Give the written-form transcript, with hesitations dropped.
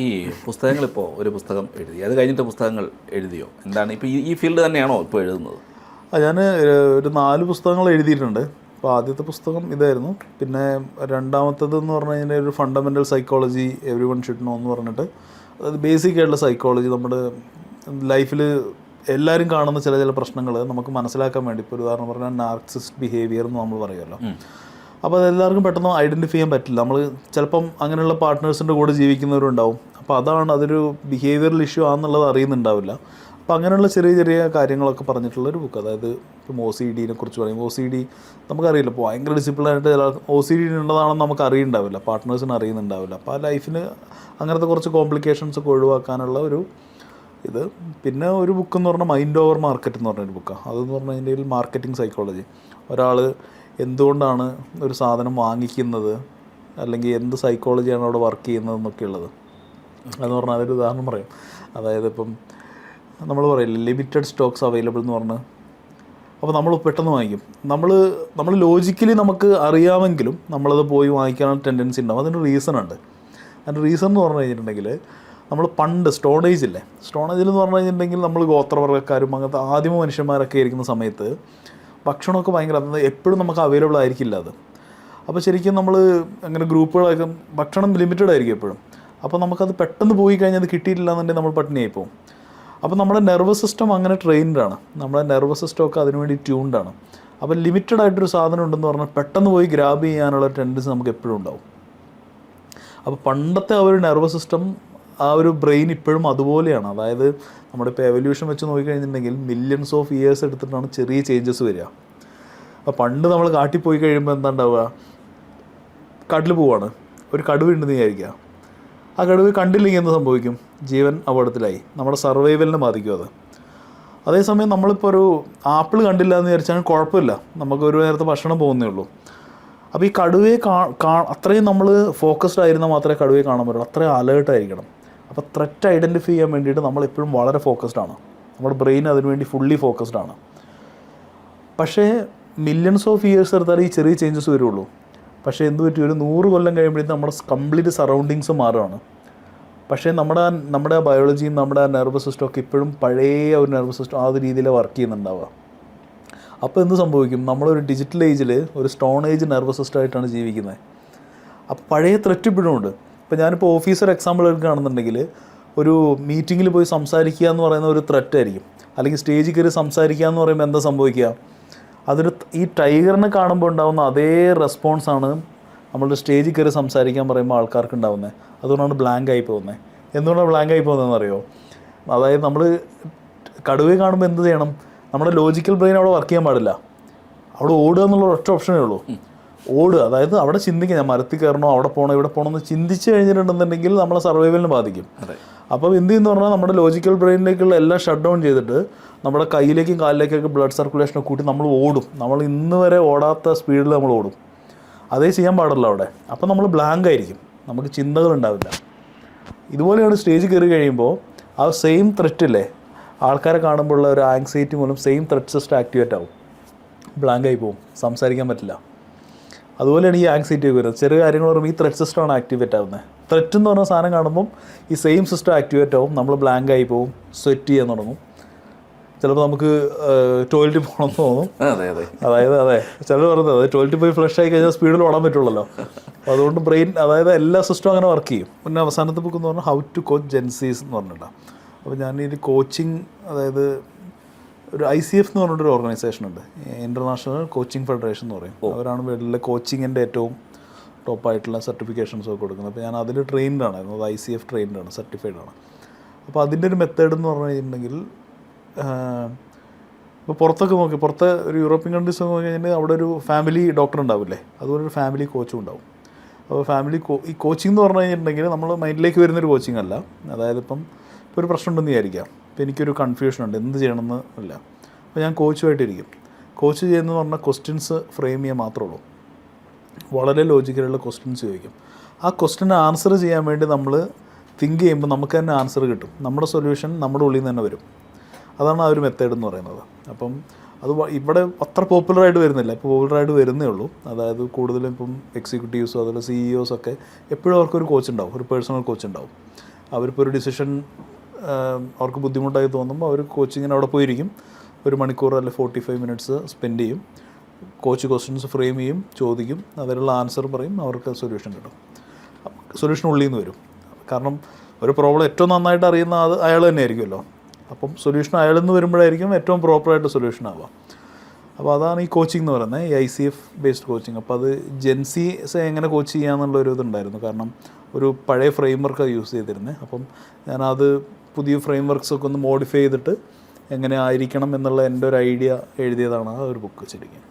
ഈ പുസ്തകങ്ങളിപ്പോൾ ഒരു പുസ്തകം എഴുതി, അത് കഴിഞ്ഞിട്ട് പുസ്തകങ്ങൾ എഴുതിയോ? എന്താണ് ഇപ്പോൾ ഈ ഫീൽഡ് തന്നെയാണോ ഇപ്പോൾ എഴുതുന്നത്? ഞാൻ ഒരു 4 പുസ്തകങ്ങൾ എഴുതിയിട്ടുണ്ട്. അപ്പോൾ ആദ്യത്തെ പുസ്തകം ഇതായിരുന്നു. പിന്നെ രണ്ടാമത്തേതെന്ന് പറഞ്ഞു കഴിഞ്ഞാൽ ഒരു fundamental psychology every one should know എന്ന് പറഞ്ഞിട്ട്, അതായത് ബേസിക് ആയിട്ടുള്ള സൈക്കോളജി, നമ്മുടെ ലൈഫിൽ എല്ലാവരും കാണുന്ന ചില പ്രശ്നങ്ങൾ നമുക്ക് മനസ്സിലാക്കാൻ വേണ്ടി. ഇപ്പോൾ ഒരു ഉദാഹരണം പറഞ്ഞാൽ നാർസിസിസ്റ്റ് ബിഹേവിയർ എന്ന് നമ്മൾ പറയുമല്ലോ. അപ്പോൾ അതെല്ലാവർക്കും പെട്ടെന്ന് ഐഡൻറ്റിഫൈ ചെയ്യാൻ പറ്റില്ല. നമ്മൾ ചിലപ്പം അങ്ങനെയുള്ള പാർട്ട്നേഴ്സിൻ്റെ കൂടെ ജീവിക്കുന്നവരുണ്ടാവും. അപ്പോൾ അതൊരു ബിഹേവിയറൽ ഇഷ്യൂ ആണെന്നുള്ളത് അറിയുന്നുണ്ടാവില്ല. അപ്പോൾ അങ്ങനെയുള്ള ചെറിയ കാര്യങ്ങളൊക്കെ പറഞ്ഞിട്ടുള്ളൊരു ബുക്ക്. അതായത് ഇപ്പം OCD കുറിച്ച് പറയും. OCD നമുക്കറിയില്ല, ഇപ്പോൾ ഭയങ്കര ഡിസിപ്ലിനായിട്ട് OCD ഉള്ളതാണെന്ന് നമുക്ക് അറിയുന്നുണ്ടാവില്ല, പാർട്ട്നേഴ്സിന് അറിയുന്നുണ്ടാവില്ല. അപ്പോൾ ആ ലൈഫിന് അങ്ങനത്തെ കുറച്ച് കോംപ്ലിക്കേഷൻസ് ഒക്കെ ഒഴിവാക്കാനുള്ള ഒരു ഇത്. പിന്നെ ഒരു ബുക്ക് എന്ന് പറഞ്ഞാൽ മൈൻഡ് ഓവർ മാർക്കറ്റ് എന്ന് പറഞ്ഞൊരു ബുക്കാണ്. അതെന്ന് പറഞ്ഞാൽ അതിൻ്റെ മാർക്കറ്റിംഗ് സൈക്കോളജി, ഒരാൾ എന്തുകൊണ്ടാണ് ഒരു സാധനം വാങ്ങിക്കുന്നത്, അല്ലെങ്കിൽ എന്ത് സൈക്കോളജിയാണ് അവിടെ വർക്ക് ചെയ്യുന്നതെന്നൊക്കെ ഉള്ളത്. അതെന്ന് പറഞ്ഞാൽ അതൊരു ഉദാഹരണം പറയും. അതായത് ഇപ്പം നമ്മൾ പറയില്ലേ ലിമിറ്റഡ് സ്റ്റോക്സ് അവൈലബിൾ എന്ന് പറഞ്ഞ്. അപ്പോൾ നമ്മൾ പെട്ടെന്ന് വാങ്ങിക്കും. നമ്മൾ ലോജിക്കലി നമുക്ക് അറിയാമെങ്കിലും നമ്മളത് പോയി വാങ്ങിക്കാനുള്ള ടെൻഡൻസി ഉണ്ടാവും. അതിന് റീസൺ ഉണ്ട്. അതിൻ്റെ റീസൺ എന്ന് പറഞ്ഞു കഴിഞ്ഞിട്ടുണ്ടെങ്കിൽ, നമ്മൾ പണ്ട് സ്റ്റോൺ ഏജിൽ എന്ന് പറഞ്ഞു കഴിഞ്ഞിട്ടുണ്ടെങ്കിൽ നമ്മൾ ഗോത്രവർഗ്ഗക്കാരും അങ്ങനത്തെ ആദിമ മനുഷ്യന്മാരൊക്കെ ഇരിക്കുന്ന സമയത്ത് ഭക്ഷണമൊക്കെ ഭയങ്കര, അത് എപ്പോഴും നമുക്ക് അവൈലബിൾ ആയിരിക്കില്ല അത്. അപ്പോൾ ശരിക്കും നമ്മൾ അങ്ങനെ ഗ്രൂപ്പുകളൊക്കെ ഭക്ഷണം ലിമിറ്റഡ് ആയിരിക്കും എപ്പോഴും. അപ്പോൾ നമുക്കത് പെട്ടെന്ന് പോയി കഴിഞ്ഞാൽ അത് കിട്ടിയിട്ടില്ല എന്നുണ്ടെങ്കിൽ നമ്മൾ പട്ടിണിയായി പോകും. അപ്പോൾ നമ്മുടെ നെർവസ് സിസ്റ്റം അങ്ങനെ ട്രെയിൻഡാണ്, നമ്മുടെ നെർവസ് സിസ്റ്റം ഒക്കെ അതിനുവേണ്ടി ട്യൂൺഡാണ്. അപ്പോൾ ലിമിറ്റഡ് ആയിട്ടൊരു സാധനം ഉണ്ടെന്ന് പറഞ്ഞാൽ പെട്ടെന്ന് പോയി ഗ്രാബ് ചെയ്യാനുള്ള ടെൻഡൻസി നമുക്ക് എപ്പോഴും ഉണ്ടാവും. അപ്പോൾ പണ്ടത്തെ ആ ഒരു നെർവസ് സിസ്റ്റം, ആ ഒരു ബ്രെയിൻ ഇപ്പോഴും അതുപോലെയാണ്. അതായത് നമ്മുടെ ഇപ്പോൾ എവല്യൂഷൻ വെച്ച് നോക്കിക്കഴിഞ്ഞിട്ടുണ്ടെങ്കിൽ മില്യൺസ് ഓഫ് ഇയേഴ്സ് എടുത്തിട്ടാണ് ചെറിയ ചേഞ്ചസ് വരിക. അപ്പോൾ പണ്ട് നമ്മൾ കാട്ടിൽ പോയി കഴിയുമ്പോൾ എന്താ ഉണ്ടാവുക, കാട്ടിൽ പോവാണ്, ഒരു കടുവുണ്ടെന്ന് വിചാരിക്കുക. ആ കടുവ് കണ്ടില്ലെങ്കിൽ എന്ത് സംഭവിക്കും? ജീവൻ അപകടത്തിലായി, നമ്മുടെ സർവൈവലിനെ ബാധിക്കും അത്. അതേസമയം നമ്മളിപ്പോൾ ഒരു ആപ്പിൾ കണ്ടില്ല എന്ന് വിചാരിച്ചാൽ കുഴപ്പമില്ല, നമുക്ക് ഒരു നേരത്തെ ഭക്ഷണം പോകുന്നേ ഉള്ളൂ. അപ്പോൾ ഈ കടുവയെ അത്രയും നമ്മൾ ഫോക്കസ്ഡ് ആയിരുന്നാൽ മാത്രമേ കടുവയെ കാണാൻ പറ്റുള്ളൂ, അത്രയും അലേർട്ടായിരിക്കണം. അപ്പോൾ ത്രെറ്റ് ഐഡൻറ്റിഫൈ ചെയ്യാൻ വേണ്ടിയിട്ട് നമ്മളെപ്പോഴും വളരെ ഫോക്കസ്ഡ് ആണ്, നമ്മുടെ ബ്രെയിൻ അതിനുവേണ്ടി ഫുള്ളി ഫോക്കസ്ഡ് ആണ്. പക്ഷേ മില്യൺസ് ഓഫ് ഇയേഴ്സ് എടുത്താൽ ഈ ചെറിയ ചേഞ്ചസ് വരുള്ളൂ. പക്ഷേ എന്ത് പറ്റി, ഒരു 100 കൊല്ലം കഴിയുമ്പോഴത്തേക്കും നമ്മുടെ കംപ്ലീറ്റ് സറൗണ്ടിങ്സ് മാറുകയാണ്. പക്ഷേ നമ്മുടെ ബയോളജിയും നമ്മുടെ നെർവസ് സിസ്റ്റം ഒക്കെ ഇപ്പോഴും പഴയ ഒരു നെർവസ് സിസ്റ്റം ആ ഒരു രീതിയിൽ വർക്ക് ചെയ്യുന്നുണ്ടാവുക. അപ്പോൾ എന്ത് സംഭവിക്കും, നമ്മളൊരു ഡിജിറ്റൽ ഏജിൽ ഒരു സ്റ്റോൺ ഏജ് നെർവസ് സിസ്റ്റം ആയിട്ടാണ് ജീവിക്കുന്നത്. അപ്പോൾ പഴയ ത്രെറ്റ് ഇപ്പോഴും ഉണ്ട്. ഇപ്പോൾ ഞാനിപ്പോൾ ഓഫീസർ എക്സാമ്പിൾ എടുക്കുകയാണെന്നുണ്ടെങ്കിൽ, ഒരു മീറ്റിങ്ങിൽ പോയി സംസാരിക്കുക എന്ന് പറയുന്ന ഒരു ത്രെറ്റ് ആയിരിക്കും. അല്ലെങ്കിൽ സ്റ്റേജിൽ കയറി സംസാരിക്കുക എന്ന് പറയുമ്പോൾ എന്താ സംഭവിക്കുക, ഈ ടൈഗറിനെ കാണുമ്പോൾ ഉണ്ടാകുന്ന അതേ റെസ്പോൺസാണ് നമ്മളുടെ സ്റ്റേജിൽ കയറി സംസാരിക്കാൻ പറയുമ്പോൾ ആൾക്കാർക്ക് ഉണ്ടാകുന്നത്. അതുകൊണ്ടാണ് ബ്ലാങ്ക് ആയി പോകുന്നത്. എന്തുകൊണ്ടാണ് ബ്ലാങ്ക് ആയി പോകുന്നതെന്ന് അറിയോ? അതായത് നമ്മൾ കടുവയെ കാണുമ്പോൾ എന്ത് ചെയ്യണം, നമ്മുടെ ലോജിക്കൽ ബ്രെയിൻ അവിടെ വർക്ക് ചെയ്യാൻ പാടില്ല, അവിടെ ഓടുക എന്നുള്ള ഒറ്റ ഓപ്ഷനേ ഉള്ളൂ, ഓടുക. അതായത് അവിടെ ചിന്തിക്കുക, ഞാൻ മരത്തിൽ കയറണോ, അവിടെ പോകണോ, ഇവിടെ പോകണോ എന്ന് ചിന്തിച്ച് കഴിഞ്ഞിട്ടുണ്ടെന്നുണ്ടെങ്കിൽ നമ്മളെ സർവൈവലിനെ ബാധിക്കും. അപ്പോൾ എന്ത് ചെയ്യുന്നു പറഞ്ഞാൽ നമ്മുടെ ലോജിക്കൽ ബ്രെയിനിലേക്കുള്ള എല്ലാം ഷട്ട് ഡൗൺ ചെയ്തിട്ട് നമ്മുടെ കയ്യിലേക്കും കാലിലേക്കൊക്കെ ബ്ലഡ് സർക്കുലേഷനൊക്കെ കൂട്ടി നമ്മൾ ഓടും. നമ്മൾ ഇന്ന് വരെ ഓടാത്ത സ്പീഡിൽ നമ്മൾ ഓടും. അതേ ചെയ്യാൻ പാടില്ല അവിടെ. അപ്പോൾ നമ്മൾ ബ്ലാങ്ക് ആയിരിക്കും, നമുക്ക് ചിന്തകളുണ്ടാവില്ല. ഇതുപോലെയാണ് സ്റ്റേജിൽ കയറി കഴിയുമ്പോൾ ആ സെയിം ത്രെറ്റില്ലേ, ആൾക്കാരെ കാണുമ്പോഴുള്ള ഒരു ആങ്സൈറ്റി മൂലം സെയിം ത്രെറ്റ് സിസ്റ്റം ആക്ടിവേറ്റ് ആവും, ബ്ലാങ്ക് ആയി പോകും, സംസാരിക്കാൻ പറ്റില്ല. അതുപോലെയാണ് ഈ ആങ്സൈറ്റി വരുന്നത്. ചെറിയ കാര്യങ്ങൾ പറയുമ്പോൾ ഈ ത്രെറ്റ് സിസ്റ്റമാണ് ആക്ടിവേറ്റ് ആവുന്നത്. ത്രെറ്റ് എന്ന് പറഞ്ഞ സാധനം കാണുമ്പം ഈ സെയിം സിസ്റ്റം ആക്ടിവേറ്റ് ആവും, നമ്മൾ ബ്ലാങ്ക് ആയി പോകും, സ്വെറ്റ് ചെയ്യാൻ തുടങ്ങും. ചിലപ്പോൾ നമുക്ക് ടോയ്ലറ്റിൽ പോകണമെന്ന് തോന്നും. അതെ ചിലർ പറയുന്നത് ടോയ്ലറ്റിൽ പോയി ഫ്ലഷ് ആയി കഴിഞ്ഞാൽ സ്പീഡിൽ ഓടാൻ പറ്റുള്ളല്ലോ. അപ്പോൾ അതുകൊണ്ട് ബ്രെയിൻ, അതായത് എല്ലാ സിസ്റ്റവും അങ്ങനെ വർക്ക് ചെയ്യും. പിന്നെ അവസാനത്തെ ബുക്ക് എന്ന് പറഞ്ഞാൽ ഹൗ ടു കോച്ച് ജെൻസീസ് എന്ന് പറഞ്ഞിട്ടാണ്. അപ്പോൾ ഞാൻ ഈ കോച്ചിങ്, അതായത് ഒരു ICF എന്ന് പറഞ്ഞിട്ടൊരു ഓർഗനൈസേഷനുണ്ട്, ഇൻ്റർനാഷണൽ കോച്ചിങ് ഫെഡറേഷൻ എന്ന് പറയും. അവരാണ് വേൾഡിലെ കോച്ചിങ്ങിൻ്റെ ഏറ്റവും ടോപ്പായിട്ടുള്ള സർട്ടിഫിക്കേഷൻസൊക്കെ കൊടുക്കുന്നത്. അപ്പോൾ ഞാൻ അതിൽ ട്രെയിൻഡാണ്, അത് ICF ട്രെയിൻഡാണ്, സർട്ടിഫൈഡ് ആണ്. അപ്പോൾ അതിൻ്റെ ഒരു മെത്തേഡ് എന്ന് പറഞ്ഞു കഴിഞ്ഞിട്ടുണ്ടെങ്കിൽ, ഇപ്പോൾ പുറത്തെ ഒരു യൂറോപ്യൻ കൺട്രീസ് നോക്കി കഴിഞ്ഞാൽ അവിടെ ഒരു ഫാമിലി ഡോക്ടർ ഉണ്ടാവില്ലേ, അതുപോലെ ഒരു ഫാമിലി കോച്ചും ഉണ്ടാവും. അപ്പോൾ ഈ കോച്ചിങ് എന്ന് പറഞ്ഞു കഴിഞ്ഞിട്ടുണ്ടെങ്കിൽ നമ്മൾ മൈൻഡിലേക്ക് വരുന്നൊരു കോച്ചിങ് അല്ല. അതായത് ഇപ്പോൾ ഒരു പ്രശ്നം ഉണ്ടെന്ന് വിചാരിക്കാം, ഇപ്പോൾ എനിക്കൊരു കൺഫ്യൂഷൻ ഉണ്ട്, എന്ത് ചെയ്യണമെന്ന് ഇല്ല. അപ്പോൾ ഞാൻ കോച്ചുമായിട്ടിരിക്കും. കോച്ച് ചെയ്യുന്നതെന്ന് പറഞ്ഞാൽ ക്വസ്റ്റ്യൻസ് ഫ്രെയിം ചെയ്യാൻ മാത്രമേ ഉള്ളൂ. വളരെ ലോജിക്കലുള്ള ക്വസ്റ്റ്യൻസ് ചോദിക്കും. ആ ക്വസ്റ്റ്യൻ ആൻസർ ചെയ്യാൻ വേണ്ടി നമ്മൾ തിങ്ക് ചെയ്യുമ്പോൾ നമുക്ക് തന്നെ ആൻസർ കിട്ടും, നമ്മുടെ സൊല്യൂഷൻ നമ്മുടെ ഉള്ളിൽ നിന്ന് തന്നെ വരും. അതാണ് ആ ഒരു മെത്തേഡ് എന്ന് പറയുന്നത്. അപ്പം അത് ഇവിടെ അത്ര പോപ്പുലറായിട്ട് വരുന്നില്ല, ഇപ്പോൾ പോപ്പുലറായിട്ട് വരുന്നേ ഉള്ളൂ. അതായത് കൂടുതലും ഇപ്പം എക്സിക്യൂട്ടീവ്സോ അതുപോലെ CEOs ഒക്കെ എപ്പോഴും അവർക്കൊരു കോച്ച് ഉണ്ടാവും, ഒരു പേഴ്സണൽ കോച്ച് ഉണ്ടാവും. അവരിപ്പോൾ ഒരു ഡിസിഷൻ അവർക്ക് ബുദ്ധിമുട്ടായി തോന്നുമ്പോൾ അവർ കോച്ചിങ്ങിന് അവിടെ പോയിരിക്കും. 1 മണിക്കൂർ അല്ലെ 45 മിനിറ്റ്സ് സ്പെൻഡ് ചെയ്യും. കോച്ച് ക്വസ്റ്റ്യൻസ് ഫ്രെയിം ചെയ്യും, ചോദിക്കും, അതിനുള്ള ആൻസർ പറയും, അവർക്ക് സൊല്യൂഷൻ കിട്ടും. സൊല്യൂഷൻ ഉള്ളിൽ നിന്ന് വരും. കാരണം ഒരു പ്രോബ്ലം ഏറ്റവും നന്നായിട്ട് അറിയുന്ന അത് അയാൾ തന്നെ ആയിരിക്കുമല്ലോ. അപ്പം സൊല്യൂഷൻ അയാളിൽ നിന്ന് വരുമ്പോഴായിരിക്കും ഏറ്റവും പ്രോപ്പറായിട്ട് സൊല്യൂഷൻ ആവുക. അപ്പോൾ അതാണ് ഈ കോച്ചിങ് എന്ന് പറയുന്നത്, ഈ ICF ബേസ്ഡ് കോച്ചിങ്. അപ്പോൾ അത് ജെൻസീസ് എങ്ങനെ കോച്ച് ചെയ്യാന്നുള്ളൊരു ഇതുണ്ടായിരുന്നു. കാരണം ഒരു പഴയ ഫ്രെയിം വർക്കാണ് യൂസ് ചെയ്തിരുന്നത്. അപ്പം ഞാനത് പുതിയ ഫ്രെയിം വർക്ക്സൊക്കെ ഒന്ന് മോഡിഫൈ ചെയ്തിട്ട് എങ്ങനെ ആയിരിക്കണം എന്നുള്ള എൻ്റെ ഒരു ഐഡിയ എഴുതിയതാണ് ആ ഒരു ബുക്ക് ശരിക്കും.